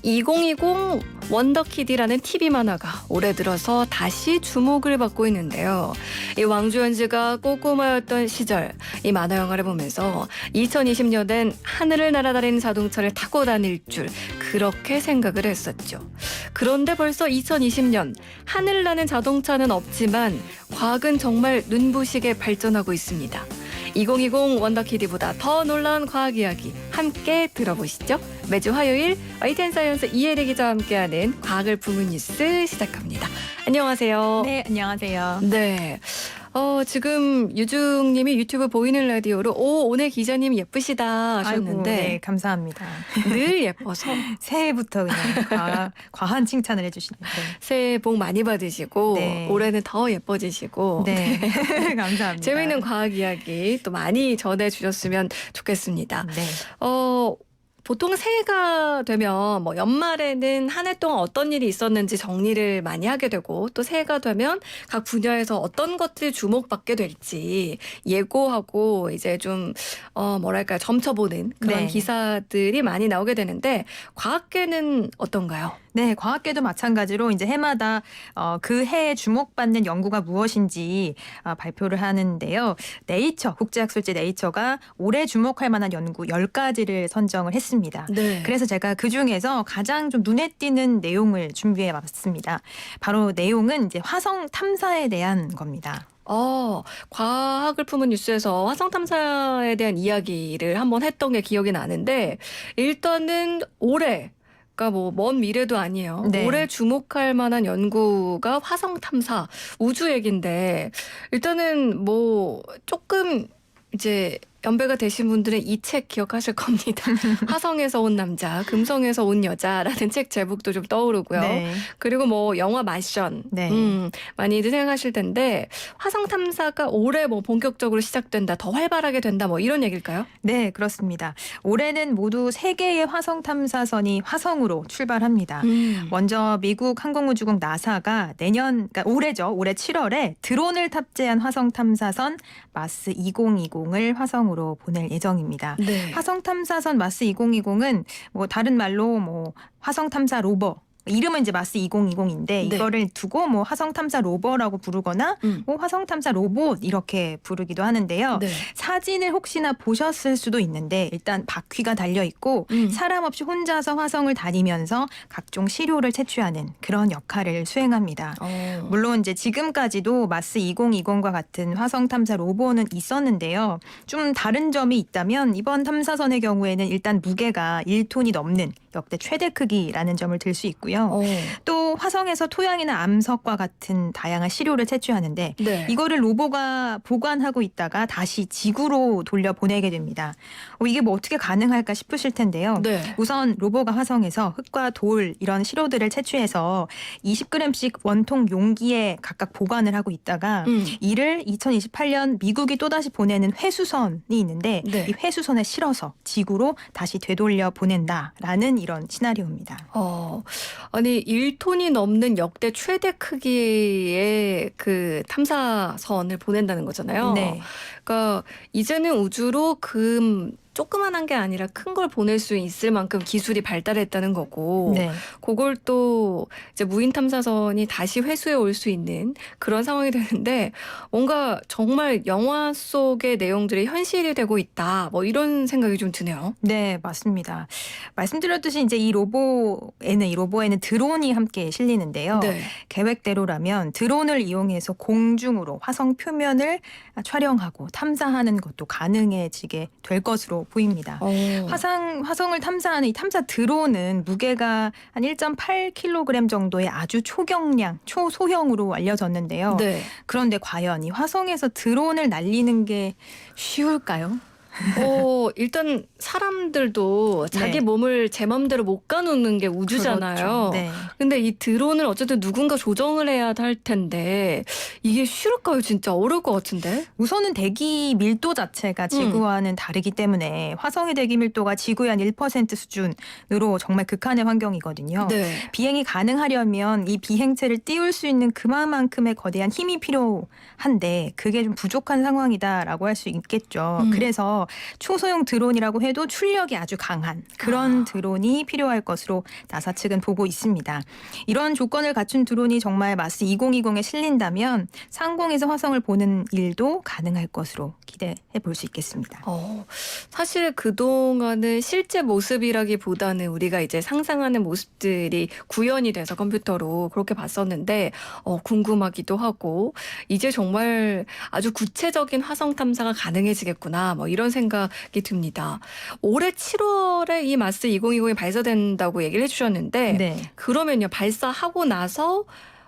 2020 원더키드라는 TV 만화가 올해 들어서 다시 주목을 받고 있는데요. 이 왕주연지가 꼬꼬마였던 시절 이 만화 영화를 보면서 2020년엔 하늘을 날아다니는 자동차를 타고 다닐 줄 그렇게 생각을 했었죠. 그런데 벌써 2020년 하늘 나는 자동차는 없지만 과학은 정말 눈부시게 발전하고 있습니다. 2020 원더키드보다 더 놀라운 과학 이야기 함께 들어보시죠. 매주 화요일 YTN 사이언스 이혜리 기자와 함께하는 과학을 품은 뉴스 시작합니다. 안녕하세요. 네, 안녕하세요. 네. 지금 유중님이 유튜브 보이는 라디오로 오늘 기자님 예쁘시다 하셨는데 아이고, 네, 감사합니다. 늘 예뻐서 새해부터 그냥 과한 칭찬을 해주시는데. 새해 복 많이 받으시고 네. 올해는 더 예뻐지시고 네, 감사합니다. 재미있는 과학 이야기 또 많이 전해주셨으면 좋겠습니다. 네. 보통 새해가 되면 뭐 연말에는 한 해 동안 어떤 일이 있었는지 정리를 많이 하게 되고 또 새해가 되면 각 분야에서 어떤 것들이 주목받게 될지 예고하고 이제 좀 뭐랄까요 점쳐보는 그런 네. 기사들이 많이 나오게 되는데 과학계는 어떤가요? 네, 과학계도 마찬가지로 이제 해마다 그 해에 주목받는 연구가 무엇인지 발표를 하는데요. 네이처, 국제학술지 네이처가 올해 주목할 만한 연구 10가지를 선정을 했습니다. 네. 그래서 제가 그중에서 가장 좀 눈에 띄는 내용을 준비해 봤습니다. 바로 내용은 이제 화성 탐사에 대한 겁니다. 과학을 품은 뉴스에서 화성 탐사에 대한 이야기를 한번 했던 게 기억이 나는데 일단은 올해 그러니까 뭐 먼 미래도 아니에요. 네. 올해 주목할 만한 연구가 화성 탐사, 우주 얘긴데 일단은 뭐 조금 이제 연배가 되신 분들은 이 책 기억하실 겁니다. 화성에서 온 남자, 금성에서 온 여자라는 책 제목도 좀 떠오르고요. 네. 그리고 뭐 영화 마션 네. 많이들 생각하실 텐데 화성 탐사가 올해 뭐 본격적으로 시작된다, 더 활발하게 된다 뭐 이런 얘기일까요? 네, 그렇습니다. 올해는 모두 3개의 화성 탐사선이 화성으로 출발합니다. 먼저 미국 항공우주국 나사가 그러니까 올해죠. 올해 7월에 드론을 탑재한 화성 탐사선 마스 2020을 화성으로 보낼 예정입니다. 네. 화성 탐사선 마스 2020은 뭐 다른 말로 뭐 화성 탐사 로버, 이름은 이제 마스 2020인데 네. 이거를 두고 뭐 화성 탐사 로버라고 부르거나 뭐 화성 탐사 로봇 이렇게 부르기도 하는데요. 네. 사진을 혹시나 보셨을 수도 있는데 일단 바퀴가 달려 있고 사람 없이 혼자서 화성을 다니면서 각종 시료를 채취하는 그런 역할을 수행합니다. 물론 이제 지금까지도 마스 2020과 같은 화성 탐사 로봇은 있었는데요. 좀 다른 점이 있다면 이번 탐사선의 경우에는 일단 무게가 1톤이 넘는 역대 최대 크기라는 점을 들 수 있고요. 또 화성에서 토양이나 암석과 같은 다양한 시료를 채취하는데 네. 이거를 로봇가 보관하고 있다가 다시 지구로 돌려보내게 됩니다. 이게 뭐 어떻게 가능할까 싶으실 텐데요. 네. 우선 로봇가 화성에서 흙과 돌 이런 시료들을 채취해서 20g씩 원통 용기에 각각 보관을 하고 있다가 이를 2028년 미국이 또다시 보내는 회수선이 있는데 네. 이 회수선에 실어서 지구로 다시 되돌려 보낸다라는 이런 시나리오입니다. 아니 1톤이 넘는 역대 최대 크기의 그 탐사선을 보낸다는 거잖아요. 네. 그러니까 이제는 우주로 조그만한 게 아니라 큰 걸 보낼 수 있을 만큼 기술이 발달했다는 거고 네. 그걸 또 이제 무인 탐사선이 다시 회수해 올 수 있는 그런 상황이 되는데 뭔가 정말 영화 속의 내용들이 현실이 되고 있다 뭐 이런 생각이 좀 드네요. 네, 맞습니다. 말씀드렸듯이 이제 이 로봇에는 드론이 함께 실리는데요. 네. 계획대로라면 드론을 이용해서 공중으로 화성 표면을 촬영하고 탐사하는 것도 가능해지게 될 것으로 보입니다. 화성을 탐사하는 이 탐사 드론은 무게가 한 1.8kg 정도의 아주 초경량, 초소형으로 알려졌는데요. 네. 그런데 과연 이 화성에서 드론을 날리는 게 쉬울까요? 일단 사람들도 자기 네. 몸을 제 맘대로 못 가누는 게 우주잖아요. 그렇죠. 네. 근데 이 드론을 어쨌든 누군가 조정을 해야 할 텐데 이게 쉬울까요? 진짜 어려울 것 같은데. 우선은 대기 밀도 자체가 지구와는 다르기 때문에 화성의 대기 밀도가 지구의 한 1% 수준으로 정말 극한의 환경이거든요. 네. 비행이 가능하려면 이 비행체를 띄울 수 있는 그만큼의 거대한 힘이 필요한데 그게 좀 부족한 상황이다라고 할 수 있겠죠. 그래서 있어서 초소형 드론이라고 해도 출력이 아주 강한 그런 드론이 필요할 것으로 나사 측은 보고 있습니다. 이런 조건을 갖춘 드론이 정말 마스 2020에 실린다면 상공에서 화성을 보는 일도 가능할 것으로 기대해 볼 수 있겠습니다. 사실 그동안은 실제 모습이라기보다는 우리가 이제 상상하는 모습들이 구현이 돼서 컴퓨터로 그렇게 봤었는데 궁금하기도 하고 이제 정말 아주 구체적인 화성 탐사가 가능해지겠구나 뭐 이런 생각이 듭니다. 올해 7월에 이 마스 2020이 발사된다고 얘기를 해주셨는데 네. 그러면요 발사하고 나서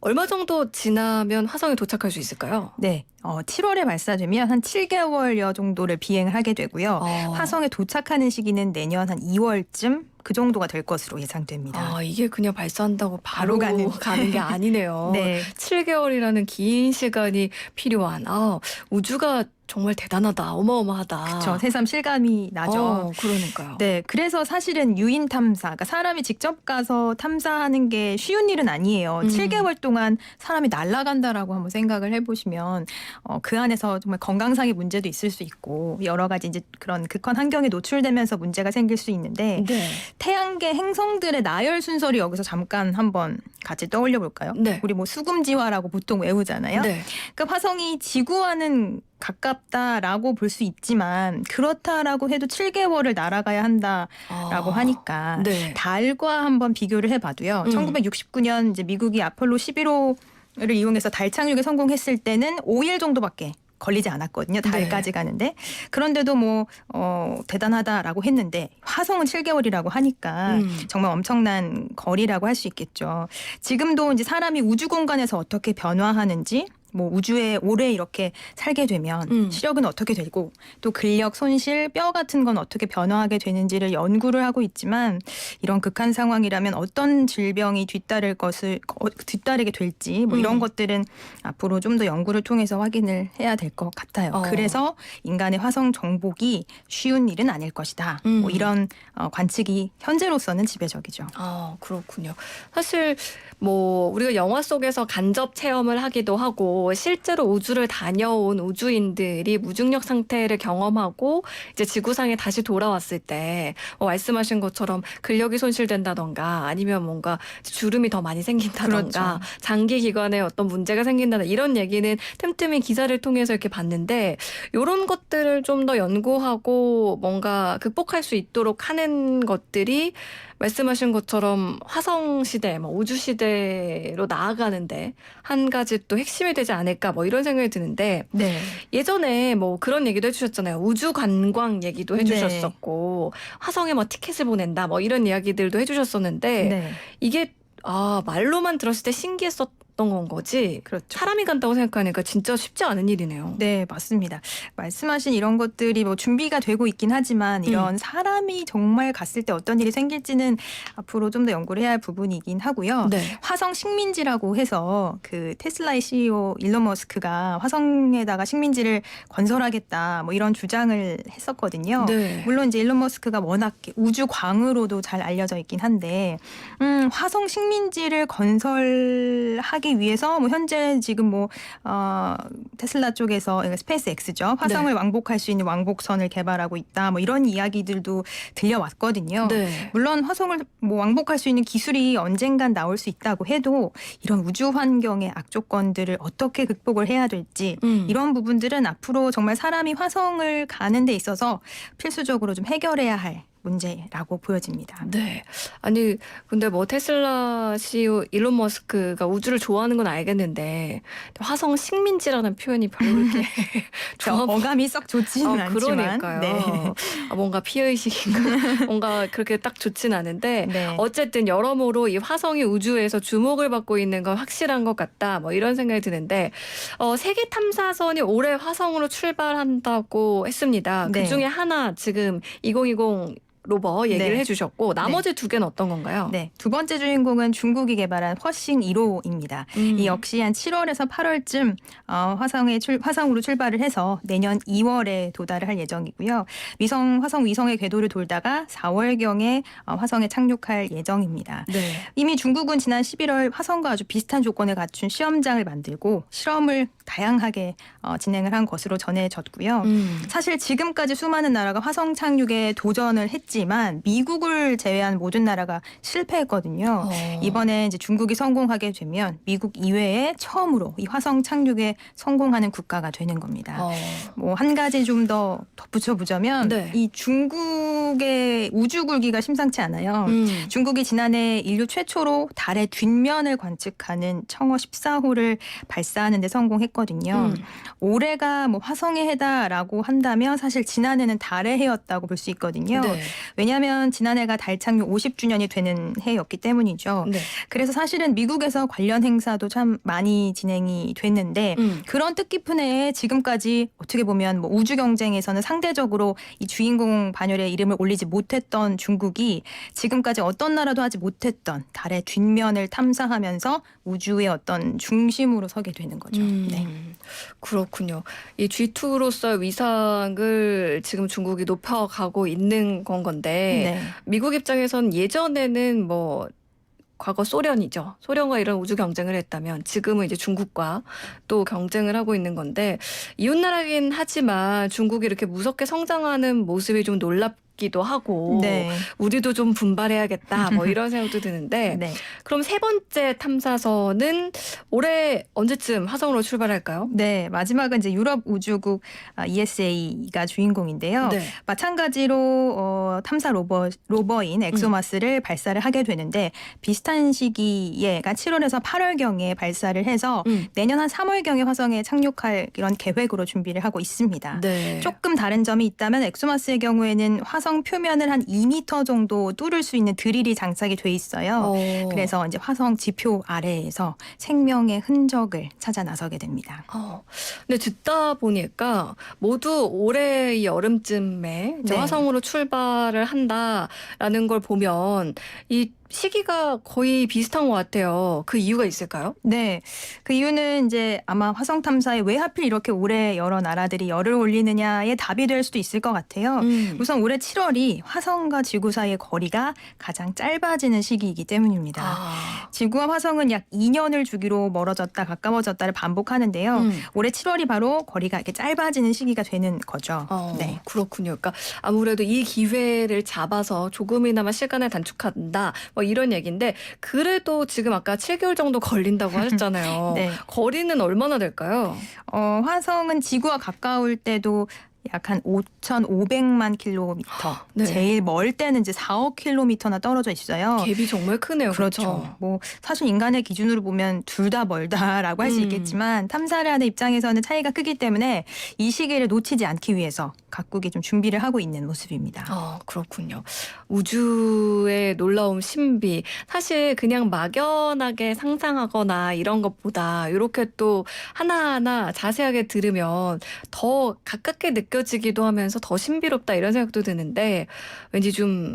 얼마 정도 지나면 화성에 도착할 수 있을까요? 네. 7월에 발사되면 한 7개월여 정도를 비행을 하게 되고요. 화성에 도착하는 시기는 내년 한 2월쯤 그 정도가 될 것으로 예상됩니다. 이게 그냥 발사한다고 바로 가는 게 아니네요. 네. 7개월이라는 긴 시간이 필요한 우주가 정말 대단하다, 어마어마하다. 그렇죠. 새삼 실감이 나죠. 그러니까요. 네, 그래서 사실은 유인 탐사, 그러니까 사람이 직접 가서 탐사하는 게 쉬운 일은 아니에요. 7개월 동안 사람이 날아간다라고 한번 생각을 해보시면 그 안에서 정말 건강상의 문제도 있을 수 있고 여러 가지 이제 그런 극한 환경에 노출되면서 문제가 생길 수 있는데 네. 태양계 행성들의 나열 순서를 여기서 잠깐 한번 같이 떠올려 볼까요? 네. 우리 뭐 수금지화라고 보통 외우잖아요. 네. 그러니까 화성이 지구와는 가깝다라고 볼 수 있지만 그렇다라고 해도 7개월을 날아가야 한다라고 하니까 네. 달과 한번 비교를 해봐도요. 1969년 이제 미국이 아폴로 11호를 이용해서 달 착륙에 성공했을 때는 5일 정도밖에 걸리지 않았거든요. 달까지 가는데. 그런데도 뭐 대단하다라고 했는데 화성은 7개월이라고 하니까 정말 엄청난 거리라고 할 수 있겠죠. 지금도 이제 사람이 우주 공간에서 어떻게 변화하는지 뭐 우주에 오래 이렇게 살게 되면 시력은 어떻게 되고 또 근력 손실, 뼈 같은 건 어떻게 변화하게 되는지를 연구를 하고 있지만 이런 극한 상황이라면 어떤 질병이 뒤따르게 될지 뭐 이런 것들은 앞으로 좀 더 연구를 통해서 확인을 해야 될 것 같아요. 그래서 인간의 화성 정복이 쉬운 일은 아닐 것이다. 뭐 이런 관측이 현재로서는 지배적이죠. 그렇군요. 사실 뭐 우리가 영화 속에서 간접 체험을 하기도 하고 실제로 우주를 다녀온 우주인들이 무중력 상태를 경험하고 이제 지구상에 다시 돌아왔을 때 말씀하신 것처럼 근력이 손실된다던가 아니면 뭔가 주름이 더 많이 생긴다던가 그렇죠. 장기 기관에 어떤 문제가 생긴다는 이런 얘기는 틈틈이 기사를 통해서 이렇게 봤는데 이런 것들을 좀 더 연구하고 뭔가 극복할 수 있도록 하는 것들이 말씀하신 것처럼 화성 시대, 우주 시대로 나아가는데 한 가지 또 핵심이 되지 않을까 이런 생각이 드는데 네. 예전에 그런 얘기도 해주셨잖아요. 우주 관광 얘기도 해주셨었고 화성에 티켓을 보낸다 이런 이야기들도 해주셨었는데 네. 이게 말로만 들었을 때 신기했었던 건 거지. 그렇죠. 사람이 간다고 생각하니까 진짜 쉽지 않은 일이네요. 네, 맞습니다. 말씀하신 이런 것들이 준비가 되고 있긴 하지만 이런 사람이 정말 갔을 때 어떤 일이 생길지는 앞으로 좀 더 연구를 해야 할 부분이긴 하고요. 네. 화성 식민지라고 해서 그 테슬라의 CEO 일론 머스크가 화성에다가 식민지를 건설하겠다 이런 주장을 했었거든요. 네. 물론 이제 일론 머스크가 워낙 우주광으로도 잘 알려져 있긴 한데 화성 식민지를 건설하기 위해서 현재 지금 테슬라 쪽에서 스페이스 X죠. 화성을 왕복할 수 있는 왕복선을 개발하고 있다. 이런 이야기들도 들려왔거든요. 네. 물론 화성을 왕복할 수 있는 기술이 언젠간 나올 수 있다고 해도 이런 우주 환경의 악조건들을 어떻게 극복을 해야 될지 이런 부분들은 앞으로 정말 사람이 화성을 가는 데 있어서 필수적으로 좀 해결해야 할 문제라고 보여집니다. 네. 아니 근데 테슬라 CEO 일론 머스크가 우주를 좋아하는 건 알겠는데 화성 식민지라는 표현이 별로 그렇게 어감이 썩 좋지는 않지만 그러니까요. 네. 뭔가 피해의식인가 뭔가 그렇게 딱 좋진 않은데 네. 어쨌든 여러모로 이 화성이 우주에서 주목을 받고 있는 건 확실한 것 같다. 이런 생각이 드는데 세계 탐사선이 올해 화성으로 출발한다고 했습니다. 네. 그중에 하나 지금 2020 로버 얘기를 네. 해주셨고 나머지 두 개는 어떤 건가요? 네, 두 번째 주인공은 중국이 개발한 화싱 1호입니다. 이 역시 한 7월에서 8월쯤 화성으로 출발을 해서 내년 2월에 도달을 할 예정이고요. 화성 위성의 궤도를 돌다가 4월경에 화성에 착륙할 예정입니다. 네. 이미 중국은 지난 11월 화성과 아주 비슷한 조건을 갖춘 시험장을 만들고 실험을 다양하게 진행을 한 것으로 전해졌고요. 사실 지금까지 수많은 나라가 화성 착륙에 도전을 했지만 미국을 제외한 모든 나라가 실패했거든요. 이번에 이제 중국이 성공하게 되면 미국 이외에 처음으로 이 화성 착륙에 성공하는 국가가 되는 겁니다. 뭐 한 가지 좀 더 덧붙여 보자면 네. 이 중국의 우주 굴기가 심상치 않아요. 중국이 지난해 인류 최초로 달의 뒷면을 관측하는 청어 14호를 발사하는 데 성공했거든요. 올해가 뭐 화성의 해다라고 한다면 사실 지난해는 달의 해였다고 볼 수 있거든요. 네. 왜냐하면 지난해가 달 착륙 50주년이 되는 해였기 때문이죠. 네. 그래서 사실은 미국에서 관련 행사도 참 많이 진행이 됐는데 그런 뜻깊은 해에 지금까지 어떻게 보면 뭐 우주 경쟁에서는 상대적으로 이 주인공 반열에 이름을 올리지 못했던 중국이 지금까지 어떤 나라도 하지 못했던 달의 뒷면을 탐사하면서 우주의 어떤 중심으로 서게 되는 거죠. 네. 그렇군요. 이 G2로서 위상을 지금 중국이 높여가고 있는 건 건데 네. 미국 입장에선 예전에는 뭐 과거 소련이죠. 소련과 이런 우주 경쟁을 했다면 지금은 이제 중국과 또 경쟁을 하고 있는 건데 이웃나라긴 하지만 중국이 이렇게 무섭게 성장하는 모습이 좀 놀랍기도 하고 네. 우리도 좀 분발해야겠다 뭐 이런 생각도 드는데 네. 그럼 세 번째 탐사선은 올해 언제쯤 화성으로 출발할까요? 네, 마지막은 이제 유럽 우주국 ESA가 주인공인데요. 네. 마찬가지로 탐사 로버인 엑소마스를 발사를 하게 되는데 비슷한 시기에 그러니까 7월에서 8월경에 발사를 해서 내년 한 3월경에 화성에 착륙할 이런 계획으로 준비를 하고 있습니다. 네. 조금 다른 점이 있다면 엑소마스의 경우에는 화성 표면을 한 2m 정도 뚫을 수 있는 드릴이 장착이 돼 있어요. 그래서 이제 화성 지표 아래에서 생명의 흔적을 찾아 나서게 됩니다. 근데 듣다 보니까 모두 올해 여름쯤에 이제 네. 화성으로 출발을 한다라는 걸 보면 이 시기가 거의 비슷한 것 같아요. 그 이유가 있을까요? 네, 그 이유는 이제 아마 화성 탐사에 왜 하필 이렇게 올해 여러 나라들이 열을 올리느냐의 답이 될 수도 있을 것 같아요. 우선 올해 7월이 화성과 지구 사이의 거리가 가장 짧아지는 시기이기 때문입니다. 지구와 화성은 약 2년을 주기로 멀어졌다 가까워졌다를 반복하는데요. 올해 7월이 바로 거리가 이렇게 짧아지는 시기가 되는 거죠. 네. 그렇군요. 그러니까 아무래도 이 기회를 잡아서 조금이나마 시간을 단축한다. 뭐 이런 얘기인데 그래도 지금 아까 7개월 정도 걸린다고 하셨잖아요. 네. 거리는 얼마나 될까요? 화성은 지구와 가까울 때도 약 한 5,500만 킬로미터. 네. 제일 멀 때는 이제 4억 킬로미터나 떨어져 있어요. 갭이 정말 크네요. 그렇죠. 뭐 사실 인간의 기준으로 보면 둘 다 멀다라고 할 수 있겠지만 탐사를 하는 입장에서는 차이가 크기 때문에 이 시기를 놓치지 않기 위해서 각국이 좀 준비를 하고 있는 모습입니다. 그렇군요. 우주의 놀라움 신비. 사실 그냥 막연하게 상상하거나 이런 것보다 이렇게 또 하나하나 자세하게 들으면 더 가깝게 느껴지기도 하면서 더 신비롭다 이런 생각도 드는데 왠지 좀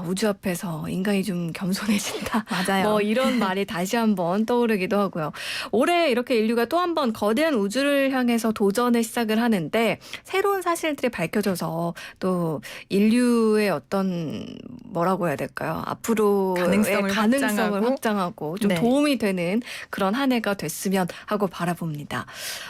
우주 앞에서 인간이 좀 겸손해진다. 맞아요. 뭐 이런 말이 다시 한번 떠오르기도 하고요. 올해 이렇게 인류가 또 한 번 거대한 우주를 향해서 도전을 시작을 하는데 새로운 사실들이 밝혀져서 또 인류의 어떤 뭐라고 해야 될까요? 앞으로의 가능성을 확장하고 좀 네. 도움이 되는 그런 한 해가 됐으면 하고 바라봅니다.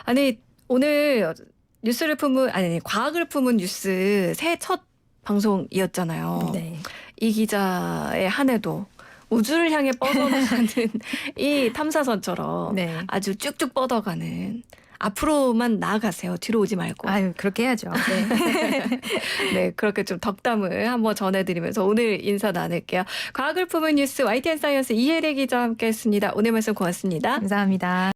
아니 오늘 뉴스를 품은 과학을 품은 뉴스 새해 첫 방송이었잖아요. 네. 이 기자의 한 해도 우주를 향해 뻗어나가는 이 탐사선처럼 네. 아주 쭉쭉 뻗어가는 앞으로만 나아가세요. 뒤로 오지 말고. 아유, 그렇게 해야죠. 네. 네, 그렇게 좀 덕담을 한번 전해드리면서 오늘 인사 나눌게요. 과학을 품은 뉴스 YTN 사이언스 이혜리 기자와 함께했습니다. 오늘 말씀 고맙습니다. 감사합니다.